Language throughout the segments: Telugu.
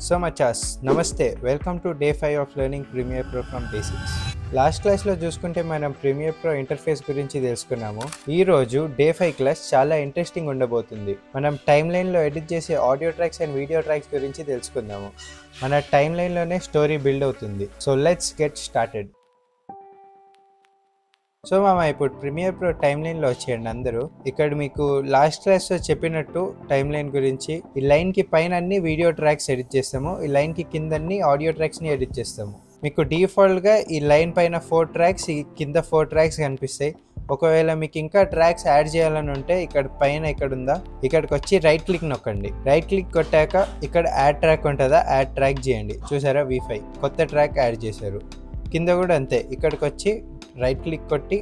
So Machas, Namaste. Welcome to day 5 of learning Premiere Pro from basics. Last క్లాస్లో చూసుకుంటే మనం ప్రీమియర్ ప్రో ఇంటర్ఫేస్ గురించి తెలుసుకున్నాము. ఈ రోజు డే 5 క్లాస్ చాలా ఇంట్రెస్టింగ్ ఉండబోతుంది. మనం టైమ్ లైన్లో ఎడిట్ చేసే audio tracks and video tracks గురించి తెలుసుకుందాము. మన టైమ్ లైన్లోనే స్టోరీ బిల్డ్ అవుతుంది. So let's get started. So మామ ఇప్పుడు ప్రీమియర్ ప్రో టైమ్ లైన్లో వచ్చేయండి అందరూ. ఇక్కడ మీకు లాస్ట్ క్లాస్లో చెప్పినట్టు టైమ్ లైన్ గురించి ఈ లైన్కి పైన అన్ని వీడియో ట్రాక్స్ ఎడిట్ చేస్తాము, ఈ లైన్కి కింద అన్ని ఆడియో ట్రాక్స్ని ఎడిట్ చేస్తాము. మీకు డిఫాల్ట్గా ఈ లైన్ పైన 4 ట్రాక్స్, ఈ కింద 4 ట్రాక్స్ కనిపిస్తాయి. ఒకవేళ మీకు ఇంకా ట్రాక్స్ యాడ్ చేయాలని ఉంటే ఇక్కడ పైన ఇక్కడ ఉందా, ఇక్కడికి వచ్చి రైట్ క్లిక్ నొక్కండి. రైట్ క్లిక్ కొట్టాక ఇక్కడ యాడ్ ట్రాక్ ఉంటుందా, యాడ్ ట్రాక్ చేయండి. చూసారా V5 కొత్త ట్రాక్ యాడ్ చేశారు. కింద కూడా అంతే, ఇక్కడికి వచ్చి రైట్ క్లిక్ కొట్టి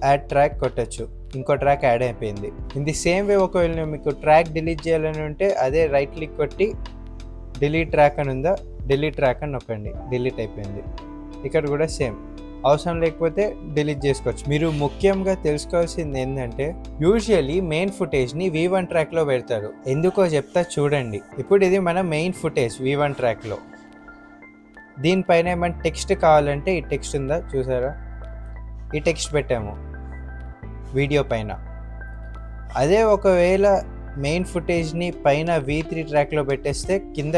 యాడ్ ట్రాక్ కొట్టచ్చు, ఇంకో ట్రాక్ యాడ్ అయిపోయింది. ఇన్ ది సేమ్ వే ఒకవేళ మీకు ట్రాక్ డిలీట్ చేయాలని ఉంటే అదే రైట్ క్లిక్ కొట్టి డిలీట్ ట్రాక్ అని ఉందా, డిలీట్ ట్రాక్ అని నొక్కండి, డిలీట్ అయిపోయింది. ఇక్కడ కూడా సేమ్, అవసరం లేకపోతే డిలీట్ చేసుకోవచ్చు. మీరు ముఖ్యంగా తెలుసుకోవాల్సింది ఏంటంటే యూజువల్లీ మెయిన్ ఫుటేజ్ని V1 ట్రాక్లో పెడతారు. ఎందుకో చెప్తా చూడండి. ఇప్పుడు ఇది మన మెయిన్ ఫుటేజ్ V1 ట్రాక్లో. దీనిపైన ఏమైనా టెక్స్ట్ కావాలంటే ఈ టెక్స్ట్ ఉందా చూసారా, ఈ టెక్స్ట్ పెట్టాము వీడియో పైన. అదే ఒకవేళ మెయిన్ ఫుటేజ్ని పైన V3 ట్రాక్లో పెట్టేస్తే కింద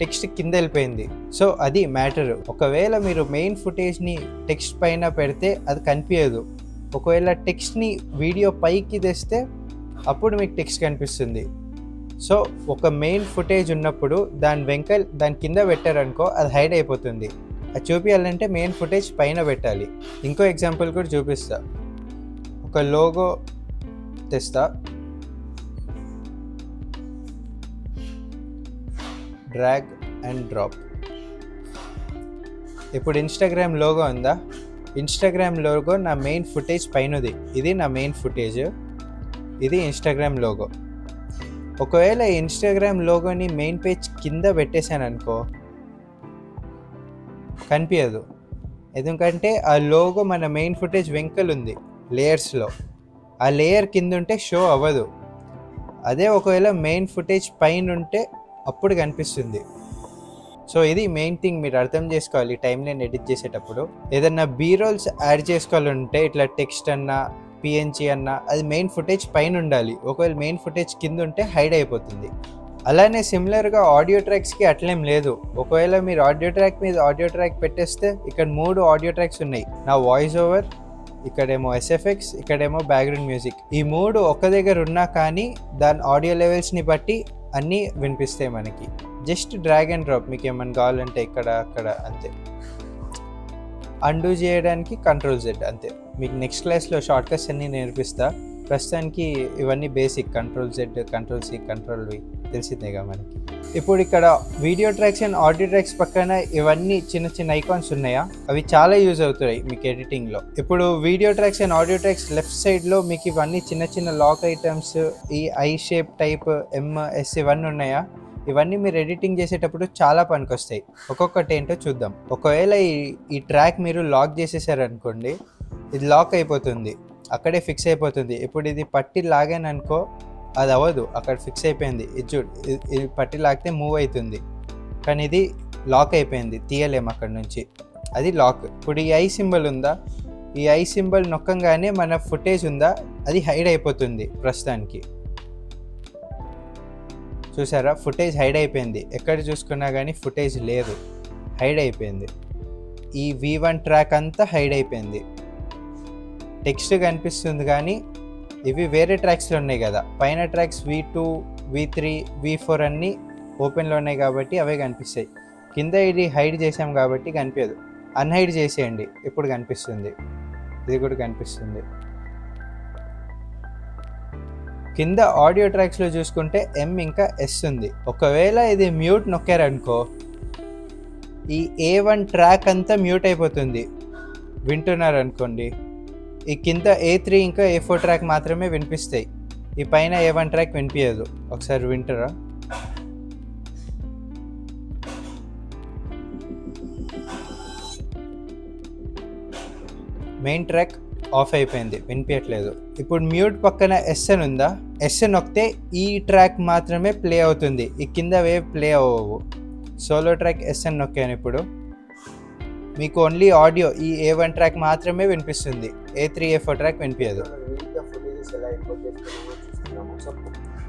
టెక్స్ట్ కింద వెళ్ళిపోయింది. సో అది మ్యాటర్. ఒకవేళ మీరు మెయిన్ ఫుటేజ్ని టెక్స్ట్ పైన పెడితే అది కనిపించదు. ఒకవేళ టెక్స్ట్ని వీడియో పైకి తెస్తే అప్పుడు మీకు టెక్స్ట్ కనిపిస్తుంది. సో ఒక మెయిన్ ఫుటేజ్ ఉన్నప్పుడు దాని కింద పెట్టారనుకో అది హైడ్ అయిపోతుంది. అది చూపించాలంటే మెయిన్ ఫుటేజ్ పైన పెట్టాలి. ఇంకో ఎగ్జాంపుల్ కూడా చూపిస్తా. ఒక లోగో తెస్తా, డ్రాగ్ అండ్ డ్రాప్. ఇప్పుడు ఇన్స్టాగ్రామ్ లోగో ఉందా, ఇన్స్టాగ్రామ్ లోగో నా మెయిన్ ఫుటేజ్ పైనది. ఇది నా మెయిన్ ఫుటేజ్, ఇది ఇన్స్టాగ్రామ్ లోగో. ఒకవేళ ఇన్స్టాగ్రామ్ లోగోని మెయిన్ పేజ్ కింద పెట్టేశాను అనుకో కనిపించదు. ఎందుకంటే ఆ లోగో మన మెయిన్ ఫుటేజ్ వెంకల్ ఉంది లేయర్స్లో, ఆ లేయర్ కింద ఉంటే షో అవ్వదు. అదే ఒకవేళ మెయిన్ ఫుటేజ్ పైన ఉంటే అప్పుడు కనిపిస్తుంది. సో ఇది మెయిన్ థింగ్ మీరు అర్థం చేసుకోవాలి టైమ్ లైన్ ఎడిట్ చేసేటప్పుడు. ఏదన్నా బీరోల్స్ యాడ్ చేసుకోవాలంటే ఇట్లా టెక్స్ట్ అన్నా PNG అన్నా అది మెయిన్ ఫుటేజ్ పైన ఉండాలి. ఒకవేళ మెయిన్ ఫుటేజ్ కింద ఉంటే హైడ్ అయిపోతుంది. అలానే సిమిలర్గా ఆడియో ట్రాక్స్కి అట్లేం లేదు. ఒకవేళ మీరు ఆడియో ట్రాక్ మీద ఆడియో ట్రాక్ పెట్టేస్తే ఇక్కడ 3 ఆడియో ట్రాక్స్ ఉన్నాయి. నా వాయిస్ ఓవర్, ఇక్కడేమో SFX, ఇక్కడేమో బ్యాక్గ్రౌండ్ మ్యూజిక్. ఈ 3 ఒక్క దగ్గర ఉన్నా కానీ దాని ఆడియో లెవెల్స్ని బట్టి అన్నీ వినిపిస్తాయి మనకి. జస్ట్ డ్రాగ్ అండ్ డ్రాప్, మీకు ఏమైనా కావాలంటే ఇక్కడ అక్కడ అంతే. అండూ చేయడానికి Ctrl+Z అంతే. మీకు నెక్స్ట్ క్లాస్లో షార్ట్ కట్స్ అన్నీ నేర్పిస్తా. ప్రస్తుతానికి ఇవన్నీ బేసిక్. Ctrl+Z, Ctrl+C, Ctrl+V తెలిసిందేగా మనకి. ఇప్పుడు ఇక్కడ video tracks and audio tracks పక్కన ఇవన్నీ చిన్న చిన్న ఐకాన్స్ ఉన్నాయా, అవి చాలా యూజ్ అవుతాయి మీకు ఎడిటింగ్లో. ఇప్పుడు video tracks and audio tracks left సైడ్లో మీకు ఇవన్నీ చిన్న చిన్న లాక్ ఐటమ్స్, ఈ ఐ షేప్ టైప్, MS ఇవన్నీ ఉన్నాయా. ఇవన్నీ మీరు ఎడిటింగ్ చేసేటప్పుడు చాలా పనికొస్తాయి. ఒక్కొక్కటి ఏంటో చూద్దాం. ఒకవేళ ఈ ట్రాక్ మీరు లాక్ చేసేసారనుకోండి, ఇది లాక్ అయిపోతుంది, అక్కడే ఫిక్స్ అయిపోతుంది. ఇప్పుడు ఇది పట్టి లాగాను అనుకో అది అవ్వదు, అక్కడ ఫిక్స్ అయిపోయింది. ఇది చూడు, ఇది పట్టి లాగితే మూవ్ అవుతుంది, కానీ ఇది లాక్ అయిపోయింది, తీయలేము అక్కడ నుంచి. అది లాక్. ఇప్పుడు ఈ ఐ సింబల్ ఉందా, ఈ ఐ సింబల్ నొక్కంగానే మన ఫుటేజ్ ఉందా అది హైడ్ అయిపోతుంది ప్రస్తుతానికి. చూసారా, ఫుటేజ్ హైడ్ అయిపోయింది. ఎక్కడ చూసుకున్నా కానీ ఫుటేజ్ లేదు, హైడ్ అయిపోయింది. ఈ V1 ట్రాక్ అంతా హైడ్ అయిపోయింది. టెక్స్ట్ కనిపిస్తుంది కానీ ఇవి వేరే ట్రాక్స్లో ఉన్నాయి కదా. పైన ట్రాక్స్ V2, V3, V4 అన్నీ ఓపెన్లో ఉన్నాయి కాబట్టి అవే కనిపిస్తాయి. కింద ఇది హైడ్ చేసాం కాబట్టి కనిపించదు. అన్హైడ్ చేసేయండి, ఇప్పుడు కనిపిస్తుంది. ఇది కూడా కనిపిస్తుంది. కింద ఆడియో ట్రాక్స్లో చూసుకుంటే M ఇంకా S ఉంది. ఒకవేళ ఇది మ్యూట్ నొక్కారనుకో ఈ A1 ట్రాక్ అంతా మ్యూట్ అయిపోతుంది. వింటున్నారనుకోండి, ఈ కింద A3 ఇంకా A4 ట్రాక్ మాత్రమే వినిపిస్తాయి. ఈ పైన A1 ట్రాక్ వినిపించదు. ఒకసారి వింటారా, మెయిన్ ట్రాక్ ఆఫ్ అయిపోయింది, వినిపించట్లేదు. ఇప్పుడు మ్యూట్ పక్కన ఎస్ఎన్ ఉందా, ఎస్ఎన్ నొక్కితే ఈ ట్రాక్ మాత్రమే ప్లే అవుతుంది, ఈ కింద వేవ్ ప్లే అవ్వవు. సోలో ట్రాక్ ఎస్ఎన్ నొక్కాను, ఇప్పుడు మీకు ఓన్లీ ఆడియో ఈ A1 ట్రాక్ మాత్రమే వినిపిస్తుంది, A3 A4 ట్రాక్ వినిపించదు.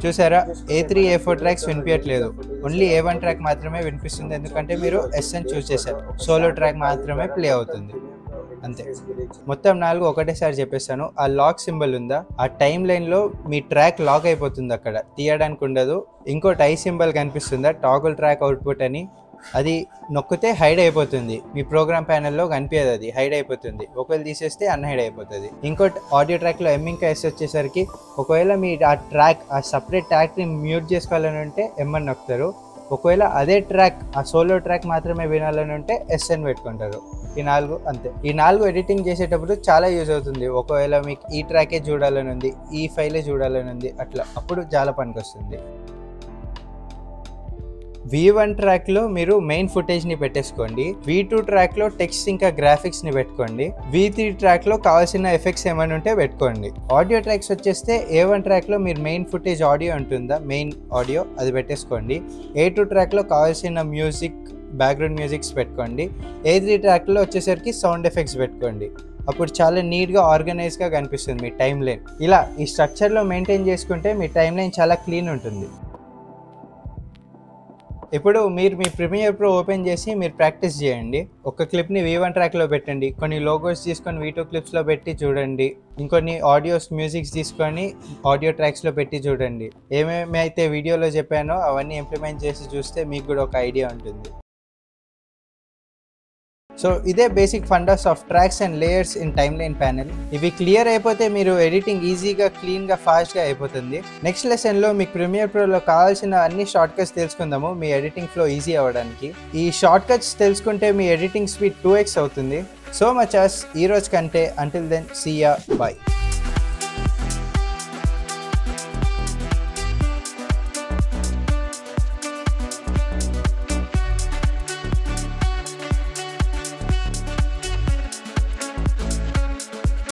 చూసారా, A3 A4 ట్రాక్స్ వినిపించట్లేదు, ఓన్లీ A1 ట్రాక్ మాత్రమే వినిపిస్తుంది. ఎందుకంటే మీరు ఎస్ఎన్ చూస్ చేశారు, సోలో ట్రాక్ మాత్రమే ప్లే అవుతుంది, అంతే. మొత్తం 4 ఒకటేసారి చెప్పేస్తాను. ఆ లాక్ సింబల్ ఉందా, ఆ టైం లైన్లో మీ ట్రాక్ లాక్ అయిపోతుంది, అక్కడ తీయడానికి ఉండదు. ఇంకోటి ఐ సింబల్ కనిపిస్తుందా, టాగుల్ ట్రాక్ అవుట్పుట్ అని, అది నొక్కితే హైడ్ అయిపోతుంది, మీ ప్రోగ్రామ్ ప్యానెల్లో కనిపించదు, అది హైడ్ అయిపోతుంది. ఒకవేళ తీసేస్తే అన్హైడ్ అయిపోతుంది. ఇంకోటి ఆడియో ట్రాక్లో M ఇంకా S వచ్చేసరికి, ఒకవేళ మీ ఆ ట్రాక్ ఆ సపరేట్ ట్రాక్ని మ్యూట్ చేసుకోవాలని ఉంటే M అని నొక్కుతారు. ఒకవేళ అదే ట్రాక్ ఆ సోలో ట్రాక్ మాత్రమే వినాలని ఉంటే SN పెట్టుకుంటారు. ఈ 4 అంతే. ఈ 4 ఎడిటింగ్ చేసేటప్పుడు చాలా యూజ్ అవుతుంది. ఒకవేళ మీకు ఈ ట్రాకే చూడాలని ఉంది, ఈ ఫైలే చూడాలని ఉంది, అట్లా అప్పుడు చాలా పనికి వస్తుంది. V1 ట్రాక్లో మీరు మెయిన్ ఫుటేజ్ని పెట్టేసుకోండి, V2 ట్రాక్లో టెక్స్ట్ ఇంకా గ్రాఫిక్స్ని పెట్టుకోండి, V3 ట్రాక్లో కావాల్సిన ఎఫెక్ట్స్ ఏమైనా ఉంటే పెట్టుకోండి. ఆడియో ట్రాక్స్ వచ్చేస్తే A1 ట్రాక్లో మీరు మెయిన్ ఫుటేజ్ ఆడియో ఉంటుందా, మెయిన్ ఆడియో అది పెట్టేసుకోండి. A2 ట్రాక్లో కావాల్సిన మ్యూజిక్, బ్యాక్గ్రౌండ్ మ్యూజిక్స్ పెట్టుకోండి. A3 ట్రాక్లో వచ్చేసరికి సౌండ్ ఎఫెక్ట్స్ పెట్టుకోండి. అప్పుడు చాలా నీట్గా ఆర్గనైజ్గా కనిపిస్తుంది మీ టైం లైన్. ఇలా ఈ స్ట్రక్చర్లో మెయింటైన్ చేసుకుంటే మీ టైం లైన్ చాలా క్లీన్ ఉంటుంది. ఇప్పుడు మీరు మీ ప్రీమియర్ ప్రో ఓపెన్ చేసి మీరు ప్రాక్టీస్ చేయండి. ఒక క్లిప్ని V1 ట్రాక్లో పెట్టండి, కొన్ని లోగోస్ తీసుకొని V2 క్లిప్స్లో పెట్టి చూడండి, ఇంకొన్ని ఆడియోస్ మ్యూజిక్స్ తీసుకొని ఆడియో ట్రాక్స్లో పెట్టి చూడండి. ఏమేమి అయితే వీడియోలో చెప్పానో అవన్నీ ఇంప్లిమెంట్ చేసి చూస్తే మీకు కూడా ఒక ఐడియా ఉంటుంది. సో ఇదే basic fundas of tracks and layers in timeline panel. ఇవి క్లియర్ అయిపోతే మీరు ఎడిటింగ్ ఈజీగా, క్లీన్గా, ఫాస్ట్గా అయిపోతుంది. నెక్స్ట్ లెసన్లో మీకు ప్రీమియర్ ప్రోలో కావాల్సిన అన్ని షార్ట్ కట్స్ తెలుసుకుందాము, మీ ఎడిటింగ్ ఫ్లో ఈజీ అవ్వడానికి. ఈ షార్ట్ కట్స్ తెలుసుకుంటే మీ ఎడిటింగ్ స్పీడ్ 2x అవుతుంది. సో మచ్ ఈ రోజు కంటే. Until then, see ya, by.